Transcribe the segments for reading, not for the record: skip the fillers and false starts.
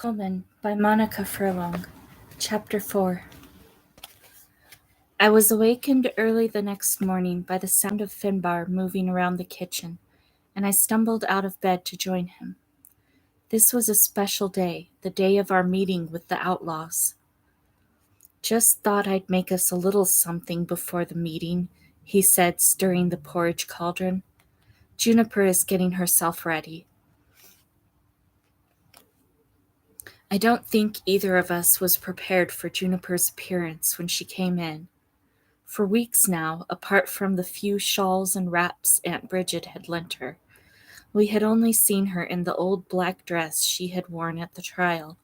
Colman by Monica Furlong. Chapter 4. I was awakened early the next morning by the sound of Finbar moving around the kitchen, and I stumbled out of bed to join him. This was a special day, the day of our meeting with the outlaws. "Just thought I'd make us a little something before the meeting," he said, stirring the porridge cauldron. "Juniper is getting herself ready. I don't think either of us was prepared for Juniper's appearance when she came in. For weeks now, apart from the few shawls and wraps Aunt Bridget had lent her, we had only seen her in the old black dress she had worn at the trial.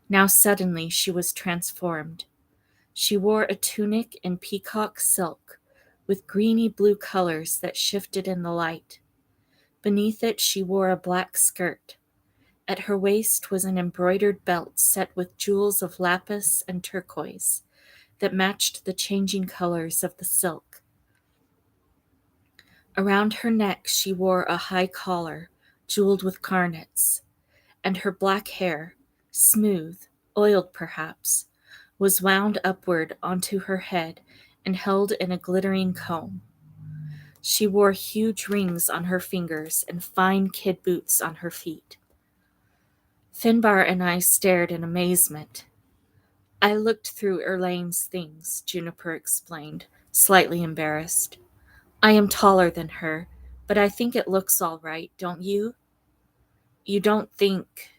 Now suddenly she was transformed. She wore a tunic in peacock silk, with greeny blue colors that shifted in the light. Beneath it she wore a black skirt. At her waist was an embroidered belt set with jewels of lapis and turquoise that matched the changing colors of the silk. Around her neck she wore a high collar, jeweled with garnets, and her black hair, smooth, oiled perhaps, was wound upward onto her head and held in a glittering comb. She wore huge rings on her fingers and fine kid boots on her feet. Finbar and I stared in amazement. "I looked through Erlane's things," Juniper explained, slightly embarrassed. "I am taller than her, but I think it looks all right, don't you?" "You don't think,"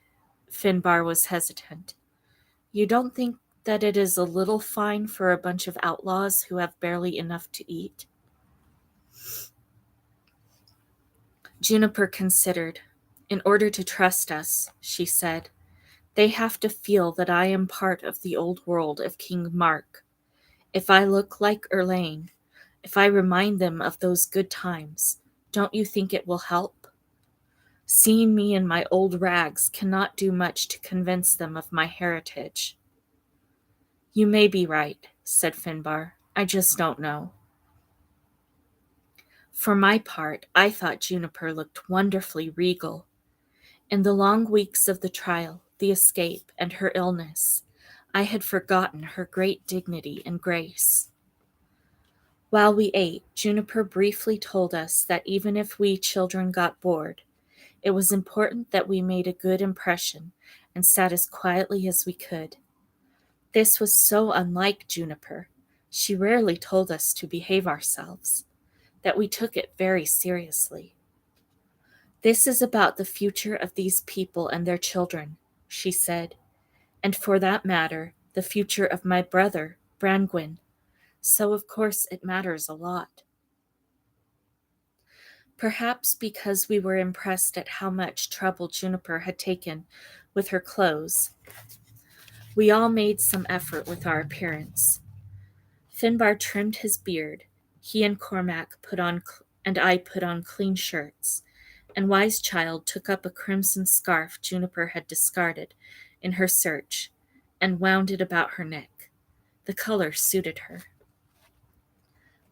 Finbar was hesitant, "you don't think that it is a little fine for a bunch of outlaws who have barely enough to eat?" Juniper considered. "In order to trust us," she said, "they have to feel that I am part of the old world of King Mark. If I look like Erlane, if I remind them of those good times, don't you think it will help? Seeing me in my old rags cannot do much to convince them of my heritage." "You may be right," said Finbar. "I just don't know." For my part, I thought Juniper looked wonderfully regal. In the long weeks of the trial, the escape, and her illness, I had forgotten her great dignity and grace. While we ate, Juniper briefly told us that even if we children got bored, it was important that we made a good impression and sat as quietly as we could. This was so unlike Juniper. She rarely told us to behave ourselves, that we took it very seriously. "This is about the future of these people and their children," she said, "and for that matter, the future of my brother, Brangwyn. So of course it matters a lot." Perhaps because we were impressed at how much trouble Juniper had taken with her clothes, we all made some effort with our appearance. Finbar trimmed his beard. He and Cormac and I put on clean shirts, and Wise Child took up a crimson scarf Juniper had discarded in her search and wound it about her neck. The color suited her.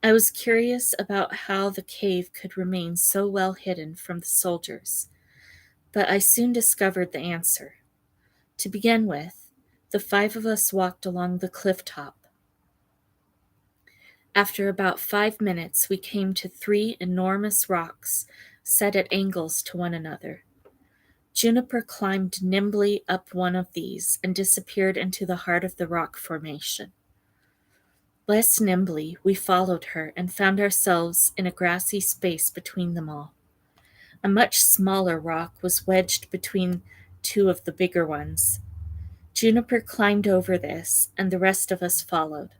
I was curious about how the cave could remain so well hidden from the soldiers, but I soon discovered the answer. To begin with, the 5 of us walked along the cliff top. After about 5 minutes, we came to 3 enormous rocks set at angles to one another. Juniper climbed nimbly up one of these and disappeared into the heart of the rock formation. Less nimbly, we followed her and found ourselves in a grassy space between them all. A much smaller rock was wedged between 2 of the bigger ones. Juniper climbed over this, and the rest of us followed.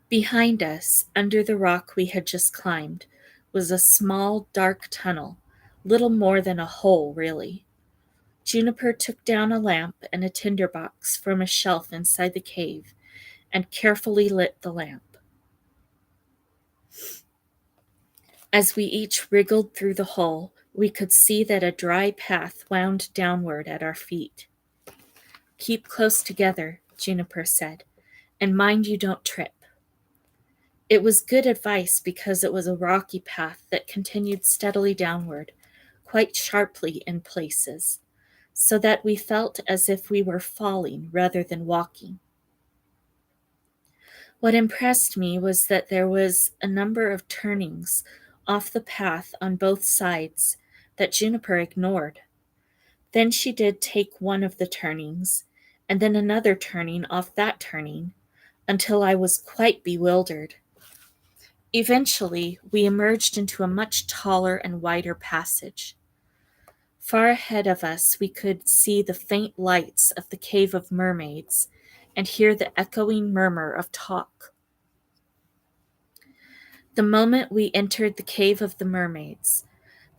Behind us, under the rock we had just climbed, was a small, dark tunnel, little more than a hole, really. Juniper took down a lamp and a tinderbox from a shelf inside the cave and carefully lit the lamp. As we each wriggled through the hole, we could see that a dry path wound downward at our feet. "Keep close together," Juniper said, "and mind you don't trip." It was good advice because it was a rocky path that continued steadily downward, quite sharply in places. so that we felt as if we were falling rather than walking. What impressed me was that there was a number of turnings off the path on both sides that Juniper ignored. Then she did take one of the turnings, and then another turning off that turning, until I was quite bewildered. Eventually, we emerged into a much taller and wider passage. Far ahead of us, we could see the faint lights of the Cave of Mermaids and hear the echoing murmur of talk. The moment we entered the Cave of the Mermaids,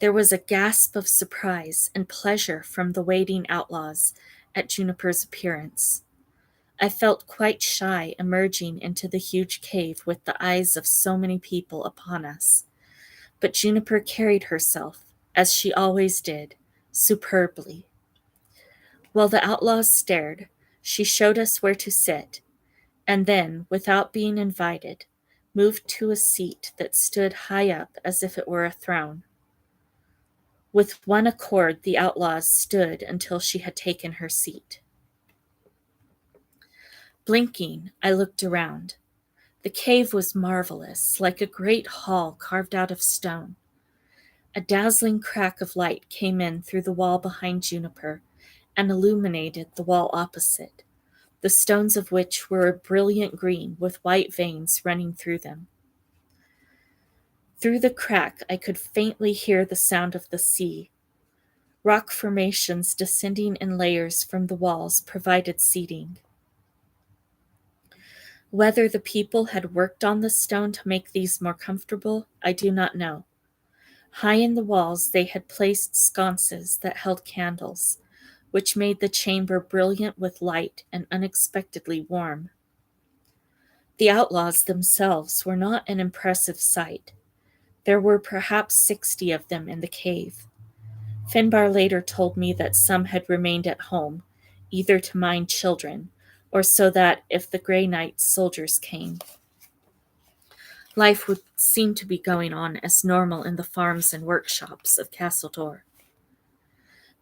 there was a gasp of surprise and pleasure from the waiting outlaws at Juniper's appearance. I felt quite shy emerging into the huge cave with the eyes of so many people upon us, but Juniper carried herself, as she always did, superbly. While the outlaws stared, she showed us where to sit, and then, without being invited, moved to a seat that stood high up as if it were a throne. With one accord, the outlaws stood until she had taken her seat. Blinking, I looked around. The cave was marvelous, like a great hall carved out of stone. A dazzling crack of light came in through the wall behind Juniper and illuminated the wall opposite, the stones of which were a brilliant green with white veins running through them. Through the crack, I could faintly hear the sound of the sea. Rock formations descending in layers from the walls provided seating. Whether the people had worked on the stone to make these more comfortable, I do not know. High in the walls, they had placed sconces that held candles, which made the chamber brilliant with light and unexpectedly warm. The outlaws themselves were not an impressive sight. There were perhaps 60 of them in the cave. Finbar later told me that some had remained at home, either to mind children, or so that if the Grey Knight's soldiers came, life would seem to be going on as normal in the farms and workshops of Castledor.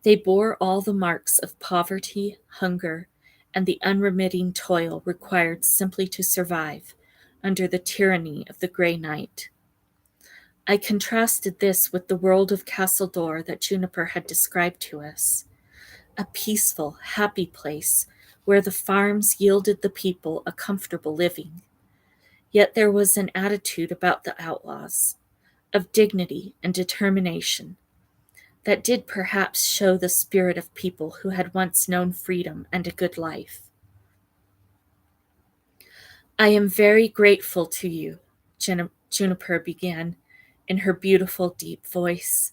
They bore all the marks of poverty, hunger, and the unremitting toil required simply to survive under the tyranny of the Grey Knight. I contrasted this with the world of Castledor that Juniper had described to us, a peaceful, happy place where the farms yielded the people a comfortable living. Yet there was an attitude about the outlaws, of dignity and determination, that did perhaps show the spirit of people who had once known freedom and a good life. I am very grateful to you, Juniper began in her beautiful, deep voice,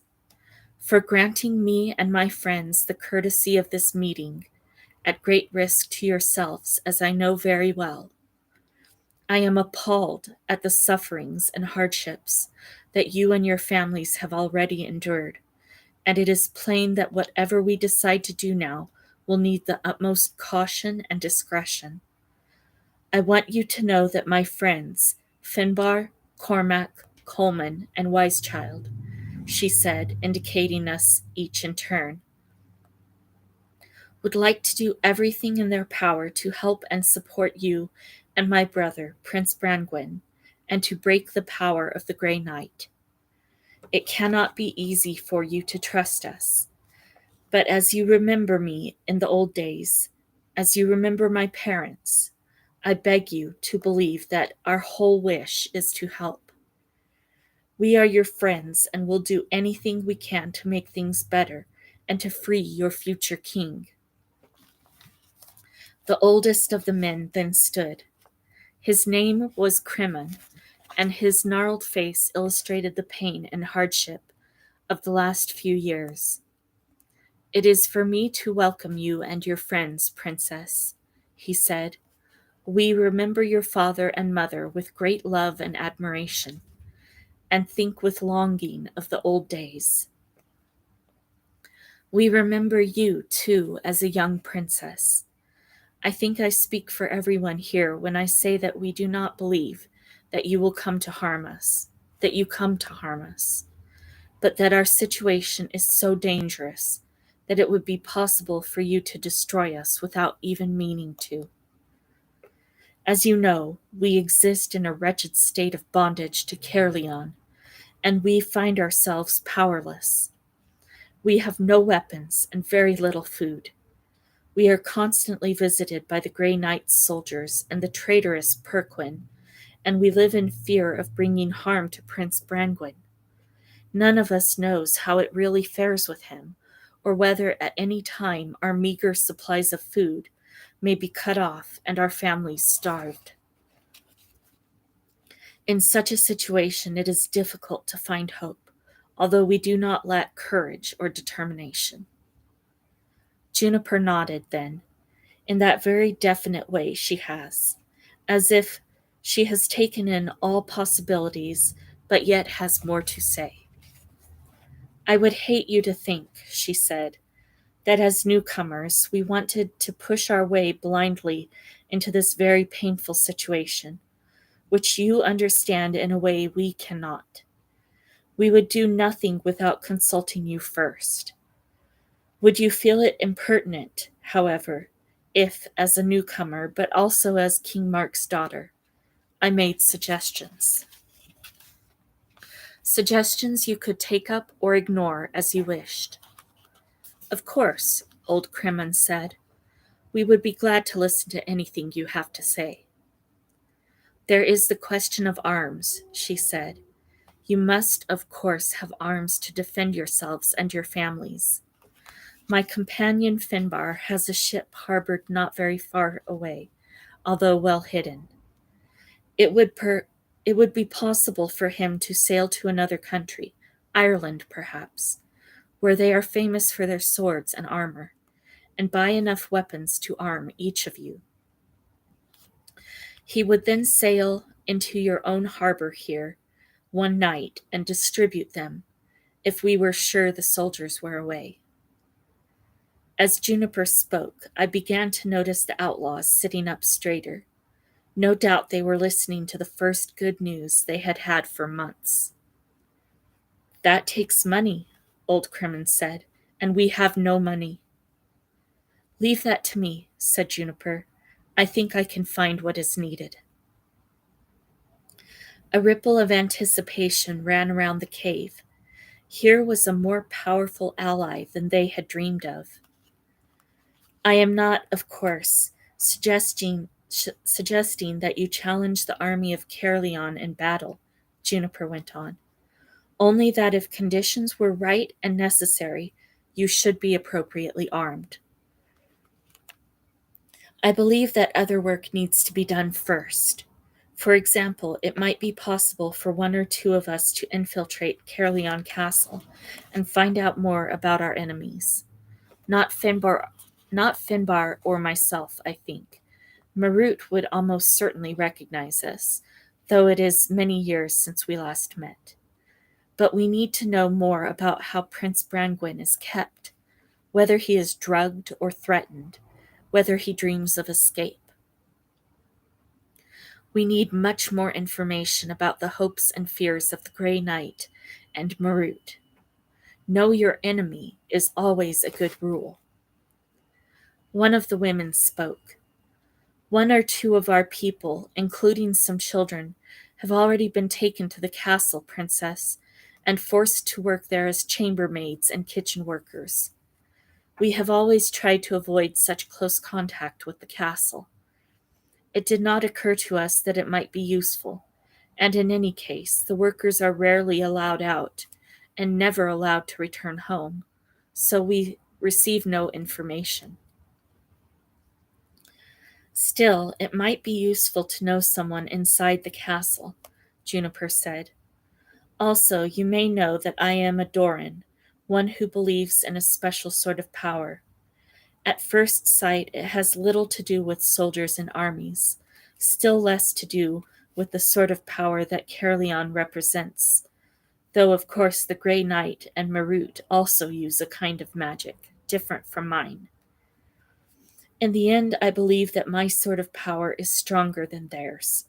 for granting me and my friends the courtesy of this meeting, at great risk to yourselves, as I know very well. I am appalled at the sufferings and hardships that you and your families have already endured, and it is plain that whatever we decide to do now will need the utmost caution and discretion. I want you to know that my friends, Finbar, Cormac, Colman, and Wisechild, she said, indicating us each in turn, would like to do everything in their power to help and support you and my brother, Prince Brangwyn, and to break the power of the Grey Knight. It cannot be easy for you to trust us, but as you remember me in the old days, as you remember my parents, I beg you to believe that our whole wish is to help. We are your friends and will do anything we can to make things better and to free your future king. The oldest of the men then stood. His name was Cremen, and his gnarled face illustrated the pain and hardship of the last few years. It is for me to welcome you and your friends, Princess, he said. We remember your father and mother with great love and admiration, and think with longing of the old days. We remember you, too, as a young princess. I think I speak for everyone here when I say that we do not believe that you will come to harm us, but that our situation is so dangerous that it would be possible for you to destroy us without even meaning to. As you know, we exist in a wretched state of bondage to Caerleon, and we find ourselves powerless. We have no weapons and very little food. We are constantly visited by the Grey Knight's soldiers and the traitorous Perquin, and we live in fear of bringing harm to Prince Brangwyn. None of us knows how it really fares with him, or whether at any time our meager supplies of food may be cut off and our families starved. In such a situation, it is difficult to find hope, although we do not lack courage or determination. Juniper nodded then, in that very definite way she has, as if she has taken in all possibilities, but yet has more to say. I would hate you to think, she said, that as newcomers we wanted to push our way blindly into this very painful situation, which you understand in a way we cannot. We would do nothing without consulting you first. Would you feel it impertinent, however, if, as a newcomer, but also as King Mark's daughter, I made suggestions? Suggestions you could take up or ignore as you wished. Of course, old Crimmon said. We would be glad to listen to anything you have to say. There is the question of arms, she said. You must, of course, have arms to defend yourselves and your families. My companion Finbar has a ship harbored not very far away, although well hidden. It would be possible for him to sail to another country, Ireland perhaps, where they are famous for their swords and armor, and buy enough weapons to arm each of you. He would then sail into your own harbor here one night and distribute them, if we were sure the soldiers were away. As Juniper spoke, I began to notice the outlaws sitting up straighter. No doubt they were listening to the first good news they had had for months. That takes money, old Crimmon said, and we have no money. Leave that to me, said Juniper. I think I can find what is needed. A ripple of anticipation ran around the cave. Here was a more powerful ally than they had dreamed of. I am not, of course, suggesting that you challenge the army of Caerleon in battle, Juniper went on. Only that if conditions were right and necessary, you should be appropriately armed. I believe that other work needs to be done first. For example, it might be possible for one or two of us to infiltrate Caerleon Castle and find out more about our enemies. Not Finbar or myself, I think. Marut would almost certainly recognize us, though it is many years since we last met. But we need to know more about how Prince Brangwyn is kept, whether he is drugged or threatened, whether he dreams of escape. We need much more information about the hopes and fears of the Grey Knight and Marut. Know your enemy is always a good rule. One of the women spoke. One or two of our people, including some children, have already been taken to the castle, Princess, and forced to work there as chambermaids and kitchen workers. We have always tried to avoid such close contact with the castle. It did not occur to us that it might be useful, and in any case, the workers are rarely allowed out and never allowed to return home, so we receive no information. Still, it might be useful to know someone inside the castle, Juniper said. Also, you may know that I am a Doran, one who believes in a special sort of power. At first sight, it has little to do with soldiers and armies, still less to do with the sort of power that Caerleon represents, though of course the Grey Knight and Marut also use a kind of magic, different from mine. In the end, I believe that my sort of power is stronger than theirs,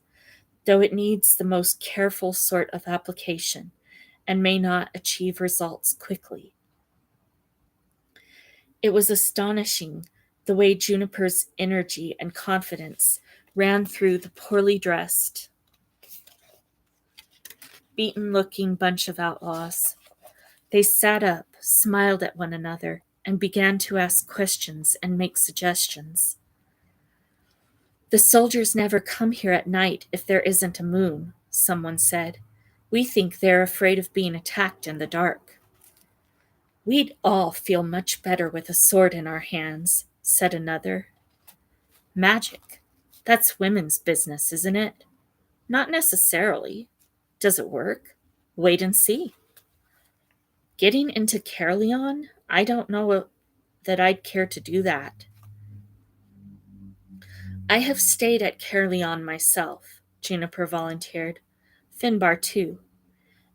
though it needs the most careful sort of application and may not achieve results quickly. It was astonishing the way Juniper's energy and confidence ran through the poorly dressed, beaten looking bunch of outlaws. They sat up, smiled at one another, and began to ask questions and make suggestions. The soldiers never come here at night if there isn't a moon, someone said. We think they're afraid of being attacked in the dark. We'd all feel much better with a sword in our hands, said another. Magic. That's women's business, isn't it? Not necessarily. Does it work? Wait and see. Getting into Caerleon? I don't know that I'd care to do that. I have stayed at Caerleon myself, Juniper volunteered. Finbar, too.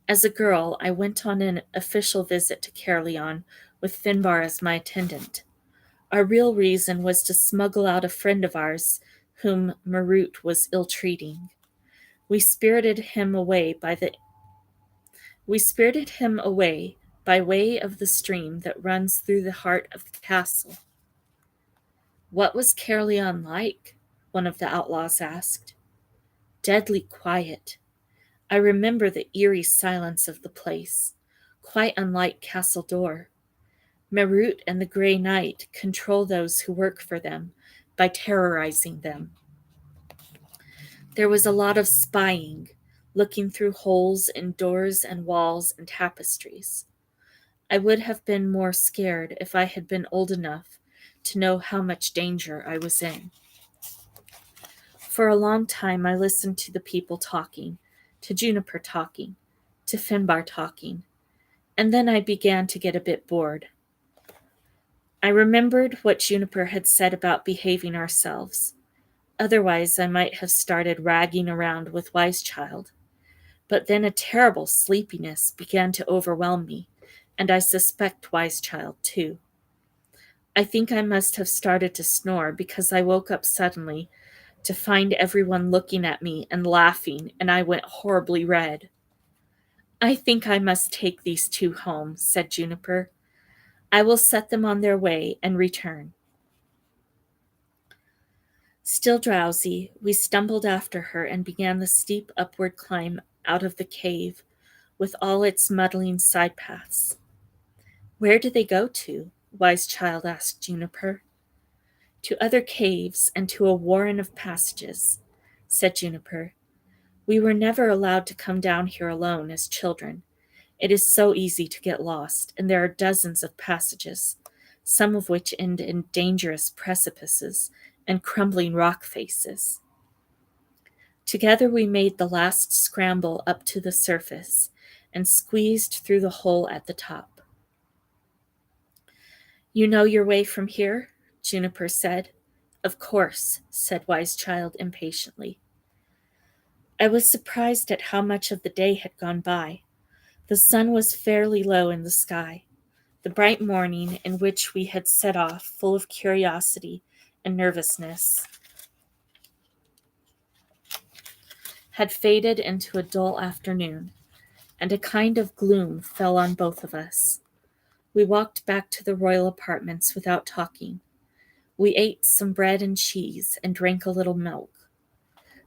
As a girl, I went on an official visit to Caerleon with Finbar as my attendant. Our real reason was to smuggle out a friend of ours whom Marut was ill-treating. We spirited him away by way of the stream that runs through the heart of the castle. What was Caerleon like? One of the outlaws asked. Deadly quiet. I remember the eerie silence of the place, quite unlike Castle Door. Marut and the Grey Knight control those who work for them by terrorizing them. There was a lot of spying, looking through holes in doors and walls and tapestries. I would have been more scared if I had been old enough to know how much danger I was in. For a long time I listened to the people talking, to Juniper talking, to Finbar talking, and then I began to get a bit bored. I remembered what Juniper had said about behaving ourselves. Otherwise, I might have started ragging around with Wisechild. But then a terrible sleepiness began to overwhelm me, and I suspect Wisechild too. I think I must have started to snore because I woke up suddenly to find everyone looking at me and laughing, and I went horribly red. I think I must take these two home, said Juniper. I will set them on their way and return. Still drowsy, we stumbled after her and began the steep upward climb out of the cave with all its muddling side paths. Where do they go to? Wisechild asked Juniper. To other caves and to a warren of passages, said Juniper. We were never allowed to come down here alone as children. It is so easy to get lost, and there are dozens of passages, some of which end in dangerous precipices and crumbling rock faces. Together we made the last scramble up to the surface and squeezed through the hole at the top. You know your way from here? Juniper said. Of course, said Wisechild impatiently. I was surprised at how much of the day had gone by. The sun was fairly low in the sky. The bright morning in which we had set off, full of curiosity and nervousness, had faded into a dull afternoon, and a kind of gloom fell on both of us. We walked back to the royal apartments without talking. We ate some bread and cheese and drank a little milk.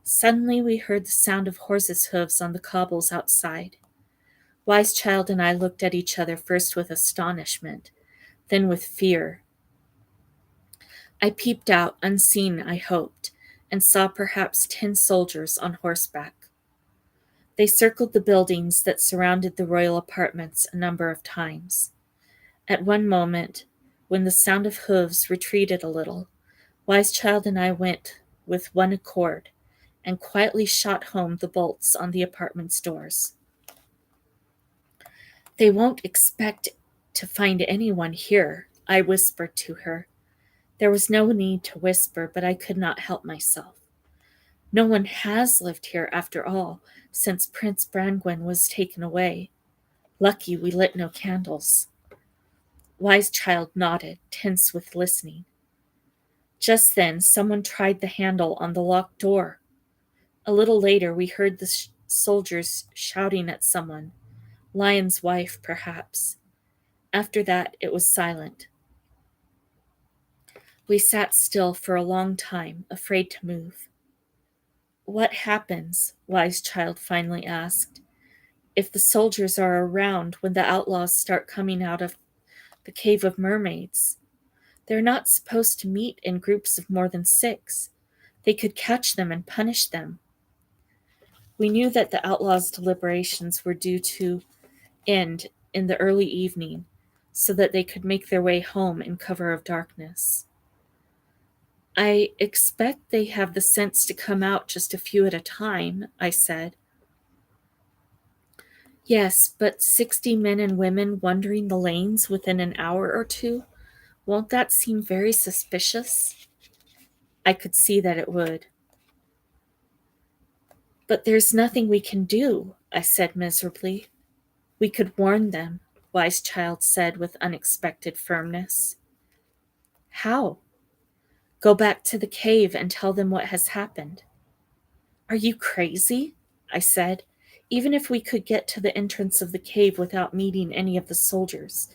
Suddenly we heard the sound of horses' hooves on the cobbles outside. Wisechild and I looked at each other first with astonishment, then with fear. I peeped out, unseen, I hoped, and saw perhaps 10 soldiers on horseback. They circled the buildings that surrounded the royal apartments a number of times. At one moment, when the sound of hooves retreated a little, Wisechild and I went with one accord and quietly shot home the bolts on the apartment's doors. They won't expect to find anyone here, I whispered to her. There was no need to whisper, but I could not help myself. No one has lived here after all, since Prince Brangwen was taken away. Lucky we lit no candles. Wisechild nodded, tense with listening. Just then, someone tried the handle on the locked door. A little later, we heard the soldiers shouting at someone. Lion's wife, perhaps. After that, it was silent. We sat still for a long time, afraid to move. "What happens," Wise Child finally asked, "if the soldiers are around when the outlaws start coming out of the Cave of Mermaids? They're not supposed to meet in groups of more than 6. They could catch them and punish them." We knew that the outlaws' deliberations were due to end in the early evening, so that they could make their way home in cover of darkness. "I expect they have the sense to come out just a few at a time," I said. "Yes, but 60 men and women wandering the lanes within an hour or two, won't that seem very suspicious?" I could see that it would. "But there's nothing we can do," I said miserably. "We could warn them," Wise Child said with unexpected firmness. "How?" "Go back to the cave and tell them what has happened." "Are you crazy?" I said. "Even if we could get to the entrance of the cave without meeting any of the soldiers,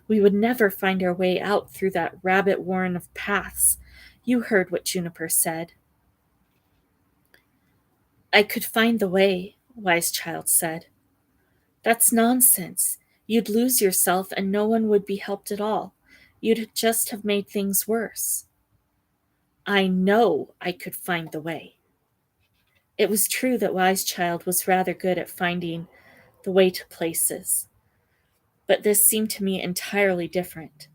we would never find our way out through that rabbit warren of paths. You heard what Juniper said." "I could find the way," Wise Child said. "That's nonsense. You'd lose yourself and no one would be helped at all. You'd just have made things worse." "I know I could find the way." It was true that Wise Child was rather good at finding the way to places, but this seemed to me entirely different.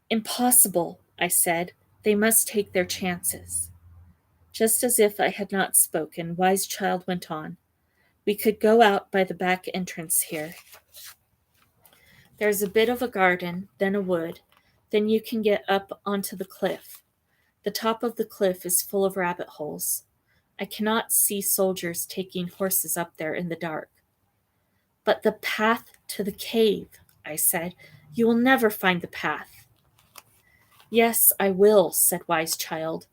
"Impossible," I said. "They must take their chances." Just as if I had not spoken, Wise Child went on. "We could go out by the back entrance here. There's a bit of a garden, then a wood, then you can get up onto the cliff. The top of the cliff is full of rabbit holes. I cannot see soldiers taking horses up there in the dark." "But the path to the cave," I said. "You will never find the path." "Yes, I will," said Wise Child,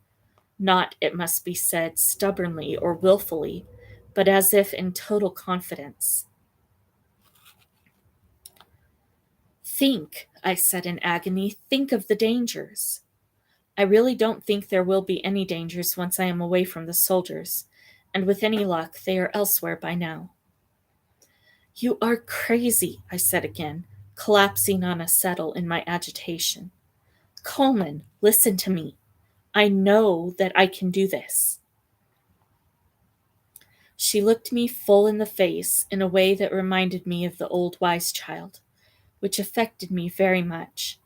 not, it must be said, stubbornly or wilfully, but as if in total confidence. "Think," I said in agony, "think of the dangers." "I really don't think there will be any dangers once I am away from the soldiers, and with any luck they are elsewhere by now." "You are crazy," I said again, collapsing on a settle in my agitation. "Colman, listen to me. I know that I can do this." She looked me full in the face in a way that reminded me of the old Wise Child, which affected me very much.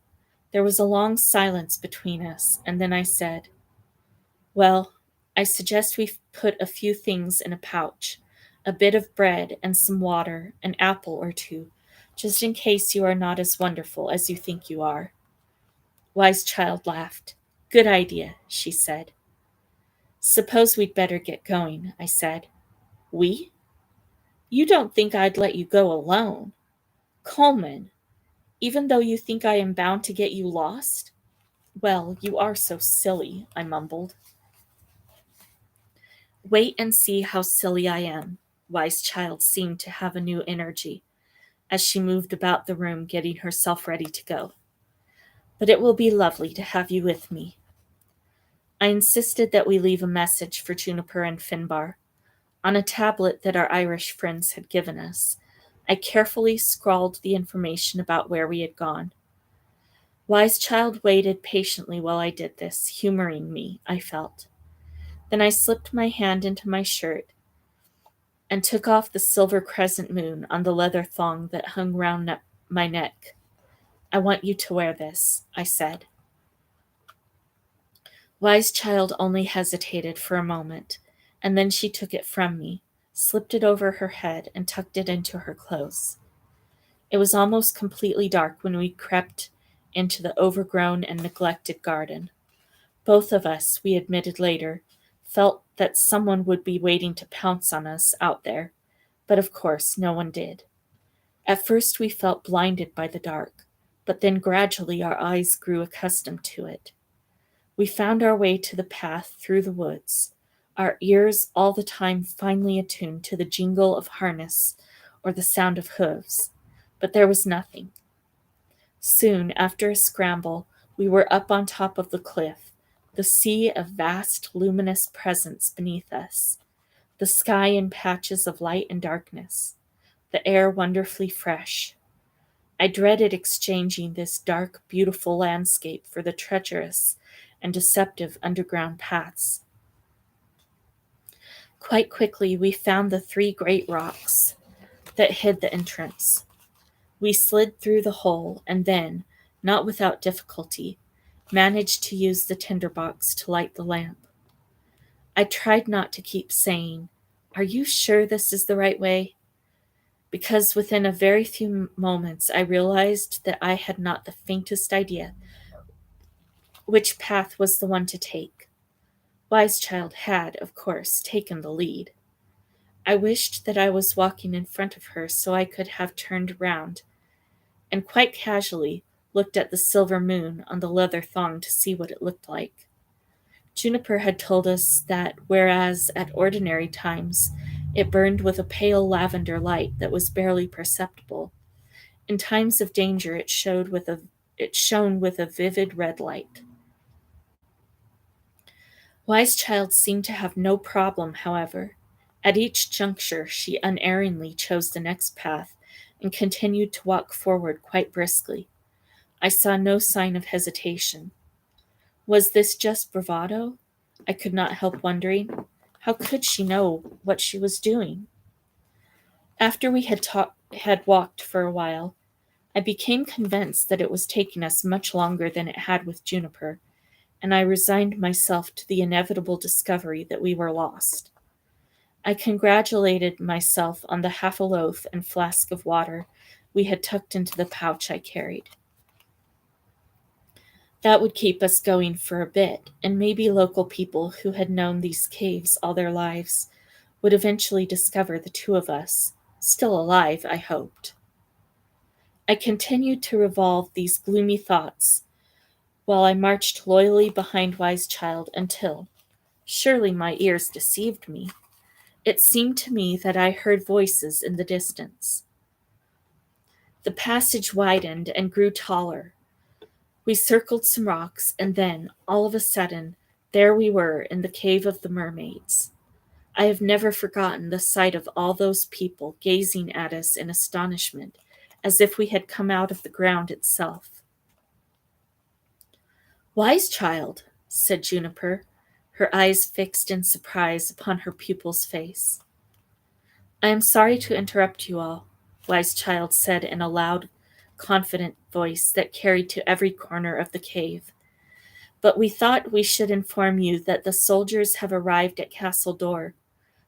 There was a long silence between us, and then I said, "Well, I suggest we put a few things in a pouch, a bit of bread and some water, an apple or two, just in case you are not as wonderful as you think you are." Wise Child laughed. "Good idea," she said. "Suppose we'd better get going," I said. "We? You don't think I'd let you go alone? Colman, even though you think I am bound to get you lost?" "Well, you are so silly," I mumbled. "Wait and see how silly I am." Wise Child seemed to have a new energy as she moved about the room getting herself ready to go. "But it will be lovely to have you with me." I insisted that we leave a message for Juniper and Finbar. On a tablet that our Irish friends had given us, I carefully scrawled the information about where we had gone. Wise Child waited patiently while I did this, humoring me, I felt. Then I slipped my hand into my shirt and took off the silver crescent moon on the leather thong that hung round my neck. "I want you to wear this," I said. Wise Child only hesitated for a moment, and then she took it from me, slipped it over her head, and tucked it into her clothes. It was almost completely dark when we crept into the overgrown and neglected garden. Both of us, we admitted later, felt that someone would be waiting to pounce on us out there, but of course no one did. At first we felt blinded by the dark, but then gradually our eyes grew accustomed to it. We found our way to the path through the woods, our ears all the time finely attuned to the jingle of harness or the sound of hooves, but there was nothing. Soon, after a scramble, We were up on top of the cliff, the sea a vast luminous presence beneath us, the sky in patches of light and darkness, the air wonderfully fresh. I dreaded exchanging this dark, beautiful landscape for the treacherous and deceptive underground paths. Quite quickly, we found the three great rocks that hid the entrance. We slid through the hole and then, not without difficulty, managed to use the tinderbox to light the lamp. I tried not to keep saying, "Are you sure this is the right way?" because within a very few moments I realized that I had not the faintest idea which path was the one to take. Wise Child had, of course, taken the lead. I wished that I was walking in front of her so I could have turned round and quite casually looked at the silver moon on the leather thong to see what it looked like. Juniper had told us that whereas at ordinary times it burned with a pale lavender light that was barely perceptible, in times of danger it shone with a vivid red light. Wise Child seemed to have no problem, however. At each juncture she unerringly chose the next path and continued to walk forward quite briskly. I saw no sign of hesitation. Was this just bravado? I could not help wondering. How could she know what she was doing? After we had walked for a while, I became convinced that it was taking us much longer than it had with Juniper, and I resigned myself to the inevitable discovery that we were lost. I congratulated myself on the half a loaf and flask of water we had tucked into the pouch I carried. That would keep us going for a bit, and maybe local people who had known these caves all their lives would eventually discover the two of us, still alive, I hoped. I continued to revolve these gloomy thoughts while I marched loyally behind Wise Child until, surely my ears deceived me, it seemed to me that I heard voices in the distance. The passage widened and grew taller. We circled some rocks, and then, all of a sudden, there we were in the cave of the mermaids. I have never forgotten the sight of all those people gazing at us in astonishment, as if we had come out of the ground itself. "Wise Child," said Juniper, her eyes fixed in surprise upon her pupil's face. "I am sorry to interrupt you all," Wise Child said in a loud, confident voice that carried to every corner of the cave. "But we thought we should inform you that the soldiers have arrived at Castle Door.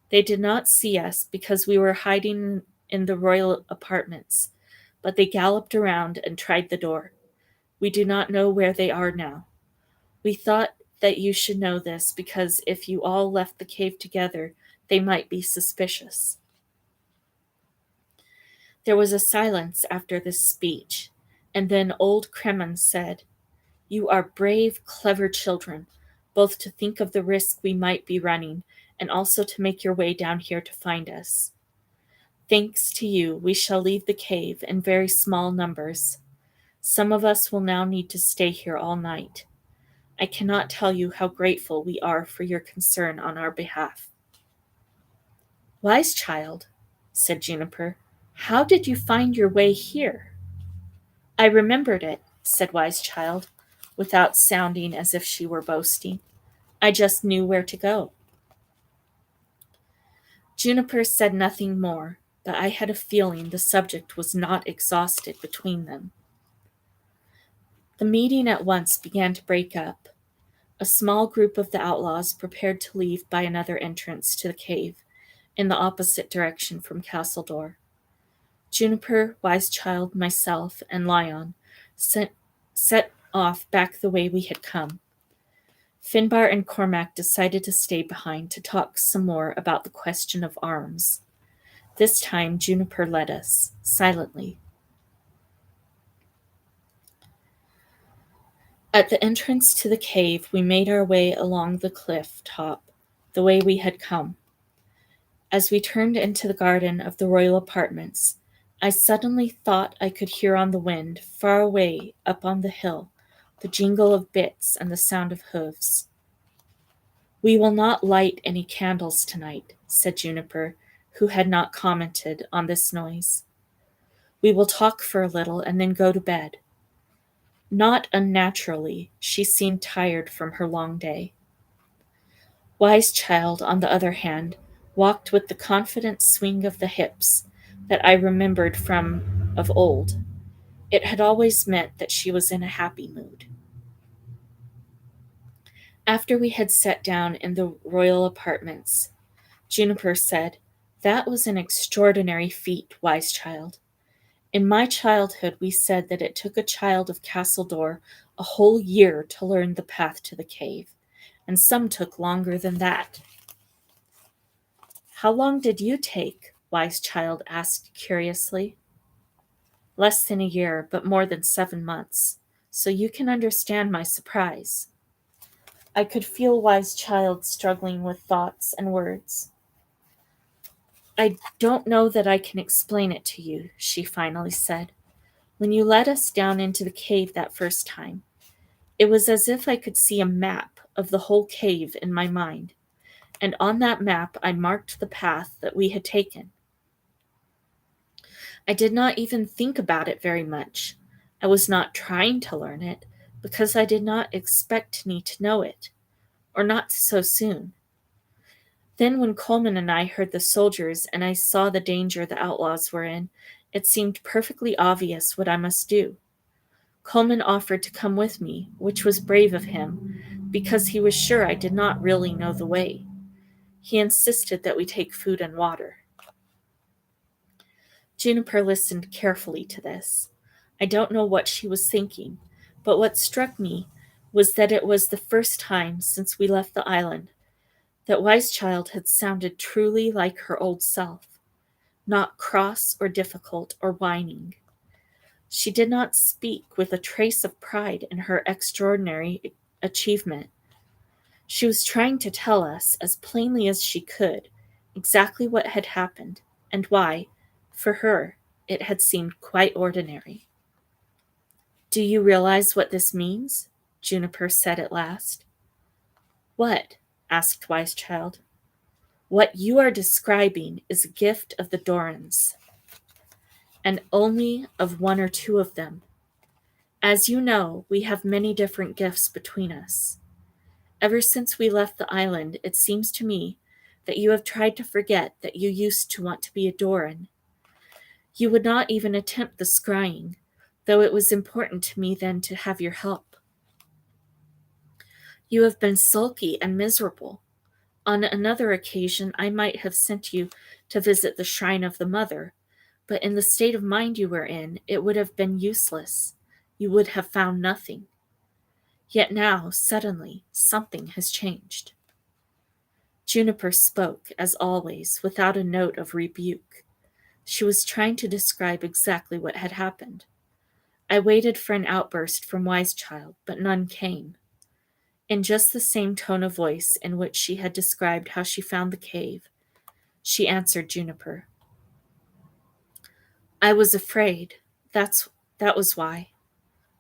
They did not see us because we were hiding in the royal apartments, but they galloped around and tried the door. We do not know where they are now. We thought that you should know this because if you all left the cave together, they might be suspicious." There was a silence after this speech, and then old Kremen said, "You are brave, clever children, both to think of the risk we might be running and also to make your way down here to find us. Thanks to you, we shall leave the cave in very small numbers. Some of us will now need to stay here all night. I cannot tell you how grateful we are for your concern on our behalf." "Wise Child," said Juniper, "how did you find your way here?" "I remembered it," said Wise Child, without sounding as if she were boasting. "I just knew where to go." Juniper said nothing more, but I had a feeling the subject was not exhausted between them. The meeting at once began to break up. A small group of the outlaws prepared to leave by another entrance to the cave, in the opposite direction from Castledore. Juniper, Wise Child, myself, and Lion set off back the way we had come. Finbar and Cormac decided to stay behind to talk some more about the question of arms. This time Juniper led us, silently. At the entrance to the cave, we made our way along the cliff top, the way we had come. As we turned into the garden of the royal apartments, I suddenly thought I could hear on the wind, far away up on the hill, the jingle of bits and the sound of hooves. "We will not light any candles tonight," said Juniper, who had not commented on this noise. "We will talk for a little and then go to bed." Not unnaturally, she seemed tired from her long day. Wise Child, on the other hand, walked with the confident swing of the hips that I remembered from of old. It had always meant that she was in a happy mood. After we had sat down in the royal apartments, Juniper said, "That was an extraordinary feat, Wise Child. In my childhood, we said that it took a child of Castledor a whole year to learn the path to the cave, and some took longer than that." "How long did you take?" Wise Child asked curiously. "Less than a year, but more than 7 months, so you can understand my surprise." I could feel Wise Child struggling with thoughts and words. "I don't know that I can explain it to you," she finally said. "When you led us down into the cave that first time, it was as if I could see a map of the whole cave in my mind, and on that map I marked the path that we had taken. I did not even think about it very much. I was not trying to learn it, because I did not expect to need to know it, or not so soon. Then when Colman and I heard the soldiers and I saw the danger the outlaws were in, it seemed perfectly obvious what I must do. Colman offered to come with me, which was brave of him, because he was sure I did not really know the way. He insisted that we take food and water." Juniper listened carefully to this. I don't know what she was thinking, but what struck me was that it was the first time since we left the island that Wise Child had sounded truly like her old self, not cross or difficult or whining. She did not speak with a trace of pride in her extraordinary achievement. She was trying to tell us, as plainly as she could, exactly what had happened and why, for her, it had seemed quite ordinary. "Do you realize what this means?" Juniper said at last. "What?" asked Wise Child. "What you are describing is a gift of the Dorans, and only of one or two of them. As you know, we have many different gifts between us. Ever since we left the island, it seems to me that you have tried to forget that you used to want to be a Doran. You would not even attempt the scrying, though it was important to me then to have your help. You have been sulky and miserable. On another occasion, I might have sent you to visit the shrine of the Mother, but in the state of mind you were in, it would have been useless. You would have found nothing. Yet now, suddenly, something has changed." Juniper spoke, as always, without a note of rebuke. She was trying to describe exactly what had happened. I waited for an outburst from Wise Child, but none came. In just the same tone of voice in which she had described how she found the cave, she answered Juniper. "I was afraid. That was why,"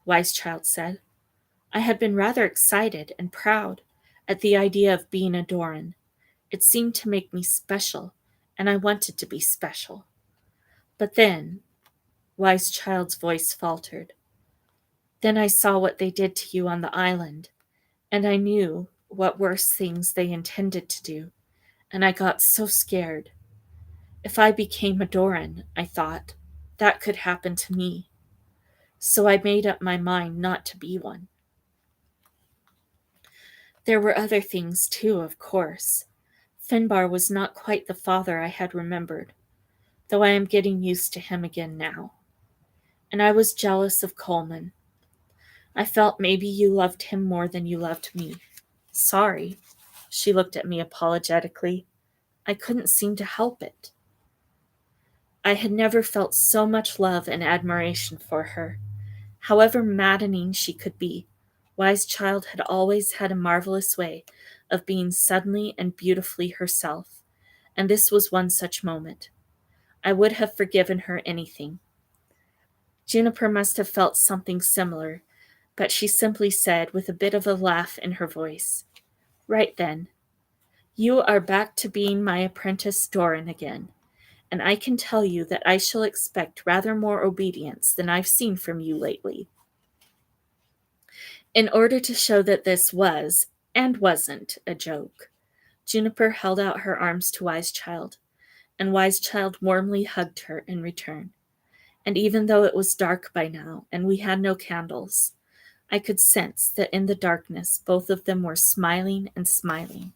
Wise Child said. "I had been rather excited and proud at the idea of being a Doran. It seemed to make me special, and I wanted to be special. But then," Wise Child's voice faltered, "then I saw what they did to you on the island, and I knew what worse things they intended to do, and I got so scared. If I became a Doran, I thought, that could happen to me. So I made up my mind not to be one. There were other things too, of course. Finbar was not quite the father I had remembered, though I am getting used to him again now. And I was jealous of Colman. I felt maybe you loved him more than you loved me. Sorry." She looked at me apologetically. I couldn't seem to help it. I had never felt so much love and admiration for her. However maddening she could be, Wise Child had always had a marvelous way of being suddenly and beautifully herself, and this was one such moment. I would have forgiven her anything. Juniper must have felt something similar, But she simply said, with a bit of a laugh in her voice, "Right then. You are back to being my apprentice Doran again, and I can tell you that I shall expect rather more obedience than I've seen from you lately." In order to show that this was, and wasn't, a joke, Juniper held out her arms to Wise Child, and Wise Child warmly hugged her in return. And even though it was dark by now, and we had no candles, I could sense that in the darkness both of them were smiling and smiling.